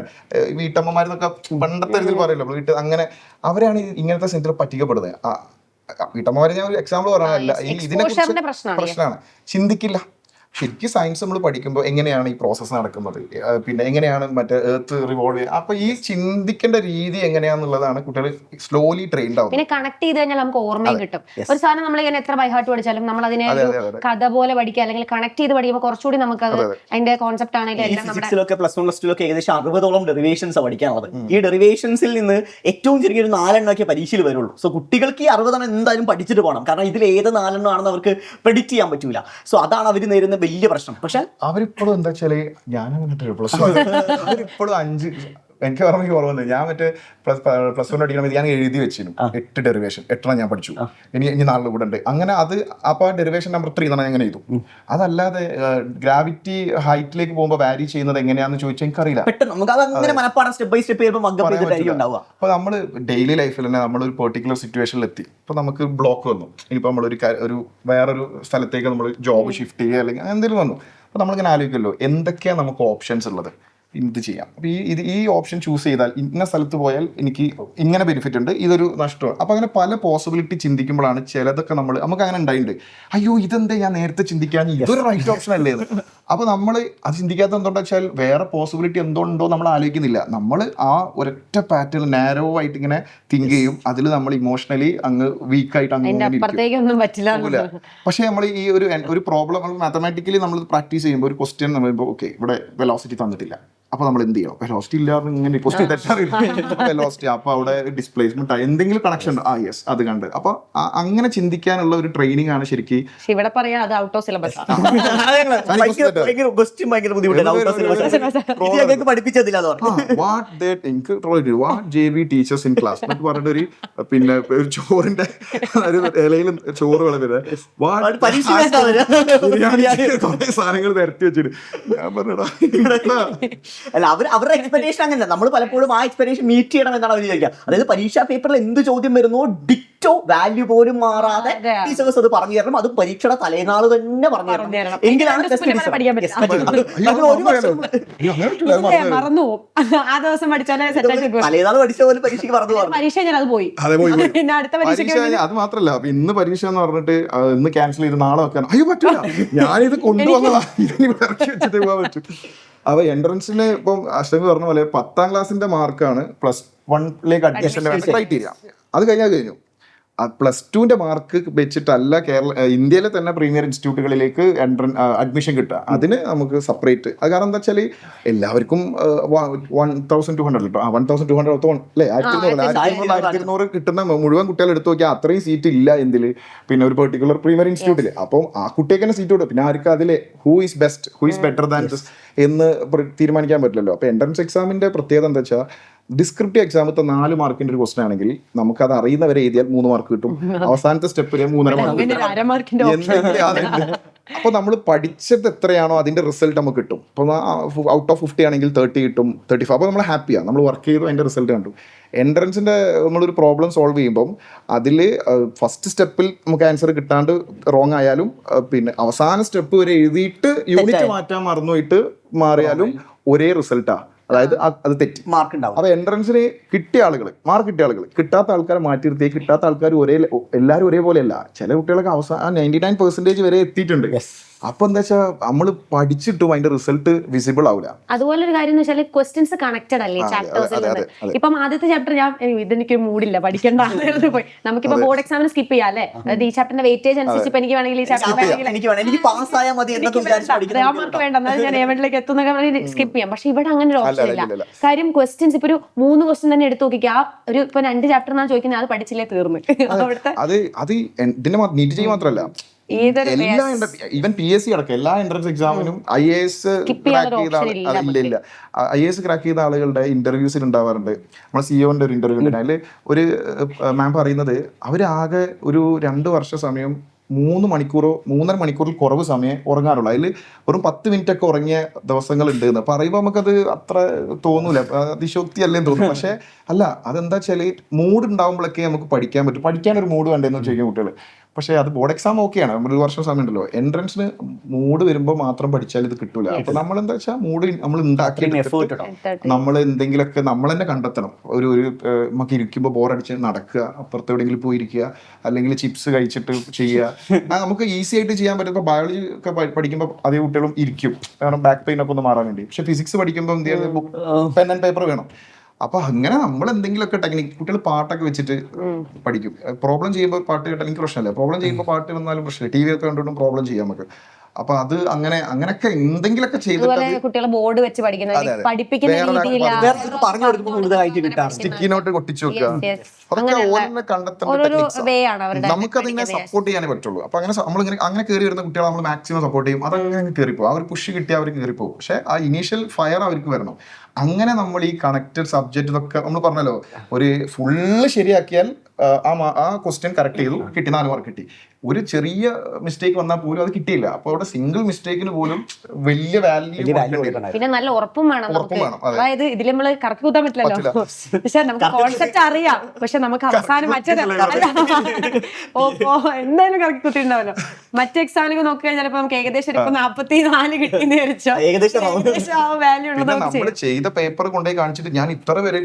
വീട്ടമ്മമാരെന്നൊക്കെ പണ്ടത്തെ ഇതിൽ പറയല്ലോ വീട്ടിൽ അങ്ങനെ അവരാണ് ഇങ്ങനത്തെ സെന്ററിൽ പറ്റിക്കപ്പെടുന്നത്. വീട്ടമ്മമാരെ ഞാൻ ഒരു എക്സാമ്പിൾ പറയാനല്ല, ഇതിനെ കുറിച്ച് പ്രശ്നമാണ്, ചിന്തിക്കില്ല. ശരിക്കും സയൻസ് നമ്മൾ പഠിക്കുമ്പോൾ എങ്ങനെയാണ് ഈ പ്രോസസ്സ് നടക്കുന്നത്, പിന്നെ എങ്ങനെയാണ് മറ്റേ എർത്ത് റിവോൾവ് ചെയ്യുക, അപ്പൊ ഈ ചിന്തിക്കേണ്ട രീതി എങ്ങനെയാന്നുള്ളതാണ് കുട്ടികൾ സ്ലോലി ട്രെയിൻഡ് ആവും. പിന്നെ കണക്ട് ചെയ്ത് കഴിഞ്ഞാൽ നമുക്ക് ഓർമ്മയും കിട്ടും. ഒരു സാധനം നമ്മൾ ഇങ്ങനെ എത്ര ബൈ ഹാർട്ട് പഠിച്ചാലും നമ്മൾ അതിനെ കഥ പോലെ പഠിക്കുക അല്ലെങ്കിൽ കണക്ട് ചെയ്ത് പഠിക്കുമ്പോൾ കുറച്ചുകൂടി നമുക്ക് അത് അതിന്റെ കോൺസെപ്റ്റ് ആണെങ്കിലും ഫിസിക്സിലൊക്കെ പ്ലസ് 1 പ്ലസ് 2 ഏകദേശം 60ഓളം ഡെറിവേഷൻസ് പഠിക്കാനുള്ളത്. ഈ ഡെറിവേഷൻസിൽ നിന്ന് ഏറ്റവും ചെറിയൊരു 4 എണ്ണമൊക്കെ പരീക്ഷയിൽ വരുള്ളൂ. സോ കുട്ടികൾക്ക് ഈ 60 എണ്ണം എന്തായാലും പഠിച്ചിട്ട് പോകണം, കാരണം ഇതിൽ ഏത് 4 എണ്ണമാണെന്ന് അവർക്ക് പ്രെഡിക്റ്റ് ചെയ്യാൻ പറ്റൂല. സോ അതാണ് അവർ നേരിടുന്ന വലിയ പ്രശ്നം. പക്ഷെ അവരിപ്പോഴും എന്താ വെച്ചാല് ഞാനങ്ങനെ പ്ലസ് അവരിപ്പോഴും 5 എനിക്ക് ഓർമ്മ ഞാൻ മറ്റേ പ്ലസ് 1 പഠിക്കണം ഞാൻ എഴുതി വെച്ചിരുന്നു 8 ഡെറിവേഷൻ 8 ഞാൻ പഠിച്ചു, ഇനി 4 കൂടെ ഉണ്ട്. അങ്ങനെ അത് അപ്പൊ ഡെറിവേഷൻ നമ്പർ 3 തന്നെ അങ്ങനെ ചെയ്തു. അതല്ലാതെ ഗ്രാവിറ്റി ഹൈറ്റിലേക്ക് പോകുമ്പോൾ വാരി ചെയ്യുന്നത് എങ്ങനെയാന്ന് ചോദിച്ചാൽ എനിക്കറിയില്ല. അപ്പൊ നമ്മള് ഡെയിലി ലൈഫിൽ തന്നെ നമ്മളൊരു പെർട്ടിക്കുലർ സിറ്റുവേഷനിൽ എത്തി, ഇപ്പൊ നമുക്ക് ബ്ലോക്ക് വന്നു, ഇനിയിപ്പോ നമ്മളൊരു വേറൊരു സ്ഥലത്തേക്ക് നമ്മൾ ജോബ് ഷിഫ്റ്റ് ചെയ്യുക അല്ലെങ്കിൽ എന്തെങ്കിലും വന്നു, അപ്പൊ നമ്മളിങ്ങനെ ആലോചിക്കുമല്ലോ എന്തൊക്കെയാണ് നമുക്ക് ഓപ്ഷൻസ് ഉള്ളത്, ഇത് ചെയ്യാം. അപ്പൊ ഈ ഓപ്ഷൻ ചൂസ് ചെയ്താൽ ഇന്ന സ്ഥലത്ത് പോയാൽ എനിക്ക് ഇങ്ങനെ ബെനിഫിറ്റ് ഉണ്ട്, ഇതൊരു നഷ്ടമാണ്. അപ്പൊ അങ്ങനെ പല പോസിബിലിറ്റി ചിന്തിക്കുമ്പോഴാണ് ചിലതൊക്കെ നമുക്ക് അങ്ങനെ ഉണ്ടായിട്ടുണ്ട്, അയ്യോ ഇതെന്താ ഞാൻ നേരത്തെ ചിന്തിക്കാൻ, ഇതൊരു റൈറ്റ് ഓപ്ഷൻ അല്ലേ. അപ്പൊ നമ്മൾ അത് ചിന്തിക്കാത്ത എന്തുകൊണ്ടാ വെച്ചാൽ വേറെ പോസിബിലിറ്റി എന്തുകൊണ്ടോ നമ്മൾ ആലോചിക്കുന്നില്ല. നമ്മൾ ആ ഒരൊറ്റ പാറ്റേൺ നാരോ ആയിട്ട് ഇങ്ങനെ തിങ്ക് ചെയ്യും, അതിൽ നമ്മൾ ഇമോഷണലി അങ്ങ് വീക്കായിട്ട് അങ്ങനെ പറ്റില്ല. പക്ഷെ നമ്മൾ ഈ ഒരു പ്രോബ്ലം മാത്തമാറ്റിക്കലി നമ്മൾ പ്രാക്ടീസ് ചെയ്യുമ്പോൾ ഒരു ക്വസ്റ്റ്യൻ നമ്മൾ ഓക്കെ ഇവിടെ വെലോസിറ്റി തന്നിട്ടില്ല, അപ്പൊ നമ്മൾ എന്ത് ചെയ്യണം, വെലോസിറ്റി ഇല്ലാതെ ഇങ്ങനെ ക്വസ്റ്റ്യൻ തെറ്റാറില്ല, വെലോസിറ്റി അപ്പൊ അവിടെ ഡിസ്പ്ലേസ്മെന്റ് എന്തെങ്കിലും കണക്ഷൻ ഉണ്ട്, യെസ് അത് കണ്ട്. അപ്പൊ അങ്ങനെ ചിന്തിക്കാനുള്ള ഒരു ട്രെയിനിങ് ആണ് ശരിക്കും ഇവിടെ പറയാ അത് ഔട്ട് ഓഫ് സിലബസ്. പിന്നെ ഒരു ചോറിന്റെ ഇലയിൽ ചോറ് വിളമ്പുന്നത് സാധനങ്ങൾ നിരത്തി വെച്ചിട്ട് ഞാൻ പറഞ്ഞടാ അല്ല അവരുടെ എക്സ്പെക്ടേഷൻ അങ്ങനെ. നമ്മൾ പലപ്പോഴും ആ എക്സ്പെക്ടേഷൻ മീറ്റ് ചെയ്യണം എന്നാണ് അവർ വിചാരിക്കുക. അതായത് പരീക്ഷാ പേപ്പറിൽ എന്ത് ചോദ്യം വരുന്നോ ഡിക്റ്റോ വാല്യൂ പോലും മാറാതെ ടീച്ചേഴ്സ് അത് പറഞ്ഞു തരണം, അത് പരീക്ഷയുടെ തലേനാൾ തന്നെ പറഞ്ഞു തരണം, എങ്കിലാണ് തലേനാൾ പഠിച്ച പോലെ പരീക്ഷയ്ക്ക് പറഞ്ഞു പരീക്ഷ ഞാൻ അത് പോയി. അത് മാത്രല്ല ഇന്ന് പരീക്ഷ എന്ന് പറഞ്ഞിട്ട് ഇന്ന് ക്യാൻസൽ ചെയ്ത് നാളെ വെക്കാൻ അയ്യോ പറ്റില്ല, ഞാനിത് കൊണ്ടുവന്നതാ, ഇതിനി ഇറക്കി വെച്ചിട്ട് പോകാൻ പറ്റും. അപ്പൊ എൻട്രൻസിന് ഇപ്പം അഷ്ടമി പറഞ്ഞ പോലെ 10ാം ക്ലാസ്സിന്റെ മാർക്കാണ് +1 അഡ്മിഷന്റെ ക്രൈറ്റീരിയ. അത് കഴിഞ്ഞു. +2 മാർക്ക് വെച്ചിട്ടല്ല ഇന്ത്യയിലെ തന്നെ പ്രീമിയർ ഇൻസ്റ്റിറ്റ്യൂട്ടുകളിലേക്ക് അഡ്മിഷൻ കിട്ടുക. അതിന് നമുക്ക് സെപ്പറേറ്റ്. അത് കാരണം എന്താ വെച്ചാൽ എല്ലാവർക്കും 1200 കിട്ടും. 1200 അല്ലേ 1200 കിട്ടുന്ന മുഴുവൻ കുട്ടികൾ എടുത്തു നോക്കിയാൽ അത്രയും സീറ്റ് ഇല്ല എന്തില്, പിന്നെ ഒരു പെർട്ടിക്കുലർ പ്രീമിയർ ഇൻസ്റ്റിറ്റ്യൂട്ടിൽ. അപ്പം ആ കുട്ടിക്ക് തന്നെ സീറ്റ് കിട്ടും. പിന്നെ ആർക്ക് അതിൽ who is best, who is better than this എന്ന് തീരുമാനിക്കാൻ പറ്റില്ലല്ലോ. അപ്പൊ എൻട്രൻസ് എക്സാമിന്റെ പ്രത്യേകത എന്താ വെച്ചാൽ ഡിസ്ക്രിപ്റ്റീവ് എക്സാമത്തെ 4 മാർക്കിന്റെ ഒരു ക്വസ്റ്റൻ ആണെങ്കിൽ നമുക്ക് അത് അറിയുന്നവരെ എഴുതിയാൽ 3 മാർക്ക് കിട്ടും, അവസാനത്തെ സ്റ്റെപ്പില് 3.5 മാർക്ക് കിട്ടും. അപ്പൊ നമ്മൾ പഠിച്ചത് എത്രയാണോ അതിന്റെ റിസൾട്ട് നമുക്ക് കിട്ടും. ഇപ്പൊ ഔട്ട് ഓഫ് 50 ആണെങ്കിൽ 30 കിട്ടും, 35. അപ്പൊ നമ്മൾ ഹാപ്പിയാണ്, നമ്മൾ വർക്ക് ചെയ്തു അതിന്റെ റിസൾട്ട് കണ്ടു. എൻട്രൻസിന്റെ നമ്മളൊരു പ്രോബ്ലം സോൾവ് ചെയ്യുമ്പം അതിൽ ഫസ്റ്റ് സ്റ്റെപ്പിൽ നമുക്ക് ആൻസർ കിട്ടാണ്ട് റോങ് ആയാലും പിന്നെ അവസാന സ്റ്റെപ്പ് വരെ എഴുതിയിട്ട് യൂണിറ്റ് മാറ്റാൻ മറന്നുപോയിട്ട് മാറിയാലും ഒരേ റിസൾട്ടാ, അതായത് അത് തെറ്റി മാർക്ക് ഉണ്ടാവും. അപ്പൊ എൻട്രൻസിന് മാർക്ക് കിട്ടിയ ആളുകൾ കിട്ടാത്ത ആൾക്കാരെ മാറ്റി നിർത്തി, കിട്ടാത്ത ആൾക്കാർ എല്ലാവരും ഒരേപോലെയല്ല. ചില കുട്ടികളൊക്കെ അവസാനം 99% വരെ എത്തിയിട്ടുണ്ട്. അപ്പൊ എന്താ വെച്ചാൽ നമ്മൾ പഠിച്ചിട്ടും അതിന്റെ റിസൾട്ട് വിസിബിൾ ആവില്ല. അതുപോലെ ഒരു കാര്യം എന്ന് വെച്ചാൽ ക്വസ്റ്റ്യൻസ് കണക്റ്റഡ് അല്ലേ ചാപ്റ്റേഴ്സിൽ. ഇപ്പം ആദ്യത്തെ ചാപ്റ്റർ ഞാൻ ഇതെനിക്ക് മൂടില്ല പഠിക്കേണ്ട പോയി, നമുക്കിപ്പോ ബോർഡ് എക്സാമിന് സ്കിപ്പ് ചെയ്യാം അല്ലേ. അതായത് ഈ ചാപ്റ്ററിന്റെ വെയിറ്റേജ് അനുസരിച്ച് ഇപ്പൊ എനിക്ക് വേണമെങ്കിൽ ഈ ചാപ്റ്റർ മാർക്ക് വേണ്ട എന്നാൽ ഞാൻ എവനിലേക്ക് എത്തുന്ന സ്കിപ്പ് ചെയ്യാം. പക്ഷെ ഇവിടെ അങ്ങനെ ഒരു ഓപ്ഷൻ ഇല്ല. കാര്യം ക്വസ്റ്റ്യൻസ് ഇപ്പൊ ഒരു 3 ക്വസ്റ്റ്യൻ തന്നെ എടുത്തു നോക്കിക്കുക, ഒരു ഇപ്പൊ 2 ചാപ്റ്റർ എന്നാണ് ചോദിക്കുന്നത്, അത് പഠിച്ചില്ലേ തീർന്നു. അത് ഇതിന്റെ നീറ്റ് മാത്രമല്ല ഈവൻ PSC അടക്കം എല്ലാ എൻട്രൻസ് എക്സാമിനും IAS ക്രാക്ക് ചെയ്ത ആളുകളുടെ ഇന്റർവ്യൂസിൽ ഉണ്ടാവാറുണ്ട്. നമ്മളെ CEO-ന്റെ ഒരു ഇന്റർവ്യൂ ഉണ്ട്. അതിൽ ഒരു മാം പറയുന്നത് അവരാകെ ഒരു 2 വർഷ സമയം 3 മണിക്കൂറോ 3.5 മണിക്കൂറിൽ കുറവ് സമയം ഉറങ്ങാറുള്ളൂ. അതിൽ വെറും 10 മിനിറ്റ് ഒക്കെ ഉറങ്ങിയ ദിവസങ്ങൾ ഉണ്ട് എന്ന് പറയുമ്പോൾ നമുക്കത് അത്ര തോന്നൂല, അതിശോക്തി അല്ലേന്ന് തോന്നും. പക്ഷെ അല്ല, അതെന്താ വെച്ചാൽ മൂഡ് ഉണ്ടാകുമ്പോഴൊക്കെ നമുക്ക് പഠിക്കാൻ പറ്റും. പഠിക്കാൻ ഒരു മൂഡ് വേണ്ടെന്ന് ചോദിക്കും കുട്ടികൾ. പക്ഷേ അത് ബോർഡ് എക്സാം ഓക്കെയാണ്, ഒരു വർഷം സമയം ഉണ്ടല്ലോ. എൻട്രൻസിന് മൂഡ് വരുമ്പോൾ മാത്രം പഠിച്ചാൽ ഇത് കിട്ടൂല. അപ്പൊ നമ്മൾ എന്താ വെച്ചാൽ മൂഡ് നമ്മൾ ഉണ്ടാക്കി നമ്മൾ എന്തെങ്കിലുമൊക്കെ നമ്മൾ തന്നെ കണ്ടെത്തണം. ഒരു നമുക്ക് ഇരിക്കുമ്പോൾ ബോറടിച്ച് നടക്കുക, അപ്പുറത്ത് എവിടെയെങ്കിലും പോയി ഇരിക്കുക, അല്ലെങ്കിൽ ചിപ്സ് കഴിച്ചിട്ട് ചെയ്യുക. നമുക്ക് ഈസി ആയിട്ട് ചെയ്യാൻ പറ്റും. ഇപ്പോൾ ബയോളജി ഒക്കെ പഠിക്കുമ്പോൾ അതേ കുട്ടികളും ഇരിക്കും, കാരണം ബാക്ക് പെയിൻ ഒക്കെ ഒന്ന് മാറാൻ വേണ്ടി. പക്ഷെ ഫിസിക്സ് പഠിക്കുമ്പോൾ എന്ത് ചെയ്യുന്നത്, പെൻ ആൻഡ് പേപ്പർ വേണം. അപ്പൊ അങ്ങനെ നമ്മൾ എന്തെങ്കിലുമൊക്കെ ടെക്നിക്ക്, കുട്ടികൾ പാട്ടൊക്കെ വെച്ചിട്ട് പഠിക്കും. പ്രോബ്ലം ചെയ്യുമ്പോൾ പാട്ട് കേട്ടാൽ എനിക്ക് പ്രശ്നമില്ല, പ്രോബ്ലം ചെയ്യുമ്പോൾ പാട്ട് വന്നാലും പ്രശ്നമില്ല, ടി വി ഒക്കെ കണ്ടിട്ടും പ്രോബ്ലം ചെയ്യാം നമുക്ക്. അപ്പൊ അത് അങ്ങനെയൊക്കെ എന്തെങ്കിലുമൊക്കെ ചെയ്തിട്ട് കുട്ടികളെ ബോർഡ് വെച്ച് പഠിപ്പിക്കുന്ന രീതിയിലാണ് പറഞ്ഞു കൊടുക്കുമ്പോൾ കൂടുതലായിട്ട് കിട്ടാറ്. സ്റ്റിക്കി നോട്ട് കൊട്ടിച്ചു വെക്കുക, അതൊക്കെ ഓരോന്നെ കണ്ടെത്തേണ്ട. നമുക്കതിങ്ങനെ സപ്പോർട്ട് ചെയ്യാനേ പറ്റുള്ളൂ. അപ്പൊ അങ്ങനെ കയറി വരുന്ന കുട്ടികളെ നമ്മൾ മാക്സിമം സപ്പോർട്ട് ചെയ്യും. അതങ്ങനെ കയറിപ്പോകും, അവർ പുഷ് കിട്ടിയാൽ അവർക്ക് കയറിപ്പോകും. പക്ഷെ ആ ഇനീഷ്യൽ ഫയർ അവർക്ക് വരണം. അങ്ങനെ നമ്മൾ ഈ കണക്റ്റഡ് സബ്ജക്റ്റ് ഇതൊക്കെ നമ്മൾ പറഞ്ഞല്ലോ, ഒരു ഫുള്ള് ശരിയാക്കിയാൽ ആ ക്വസ്റ്റ്യൻ കറക്റ്റ് ചെയ്തു, കിട്ടി 4 മാർക്ക് കിട്ടി. ഒരു ചെറിയ മിസ്റ്റേക്ക് വന്നാൽ പോലും അത് കിട്ടിയില്ല. അപ്പൊ അവിടെ സിംഗിൾ മിസ്റ്റേക്കിന് പോലും വലിയ വാല്യൂ, പിന്നെ നല്ല ഉറപ്പും വേണം. അതായത് ഇതിൽ നമ്മൾ കറക്കി കൂട്ടാൻ പറ്റില്ലല്ലോ. പക്ഷെ നമുക്ക് കോൺസെപ്റ്റ് അറിയാം, പക്ഷെ നമുക്ക് അവസാനം മറ്റേ എന്തായാലും കറക്കി കുത്തിണ്ടാവല്ലോ. മറ്റേ എക്സാമിനൊക്കെ നോക്കി കഴിഞ്ഞാൽ നമുക്ക് ഏകദേശം 44 കിട്ടിയെന്ന് വിചാരിച്ചോ, വാല്യൂ ഉള്ളത് നമ്മൾ ചെയ്ത പേപ്പർ കൊണ്ടുപോയി കാണിച്ചിട്ട് ഞാൻ ഇത്ര വരെ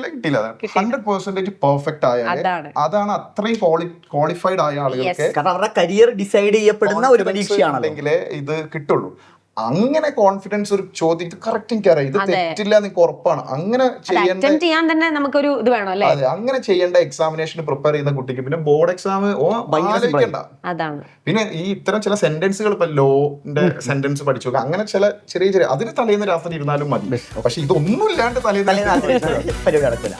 കിട്ടിയില്ല. 100% പെർഫെക്റ്റ് ആയാൽ അതാണ് അത്രയും ക്വാളിഫൈഡ് ആയ ആളുകൾക്ക്, കാരണം അവരുടെ കരിയർ ഡിസൈഡ് ചെയ്യപ്പെടുന്ന ഒരു പരീക്ഷയാണെങ്കിലേ ഇത് കിട്ടുള്ളൂ. അങ്ങനെ കോൺഫിഡൻസ് ഒരു ചോദ്യം കറക്റ്റ് എനിക്കറിയാം, ഇത് തെറ്റില്ല എനിക്ക് ഉറപ്പാണ്. അങ്ങനെ ചെയ്യാൻ തന്നെ നമുക്കൊരു ഇത് വേണം അല്ലേ? അതെ, അങ്ങനെ ചെയ്യേണ്ട എക്സാമിനേഷന് പ്രിപ്പയർ ചെയ്യുന്ന കുട്ടിക്ക് പിന്നെ ബോർഡ് എക്സാം ആലോചിക്കണ്ട. പിന്നെ ഈ ഇത്തരം ചില സെന്റൻസുകൾ, ഇപ്പൊ ലോന്റെ സെന്റൻസ് പഠിച്ചു നോക്കുക, അങ്ങനെ ചില ചെറിയ അതിന് തലേന്ന് രാത്രി ഇരുന്നാലും മതി. പക്ഷെ ഇതൊന്നും ഇല്ലാണ്ട് തലേന്ന് പരിപാടി നടക്കില്ല.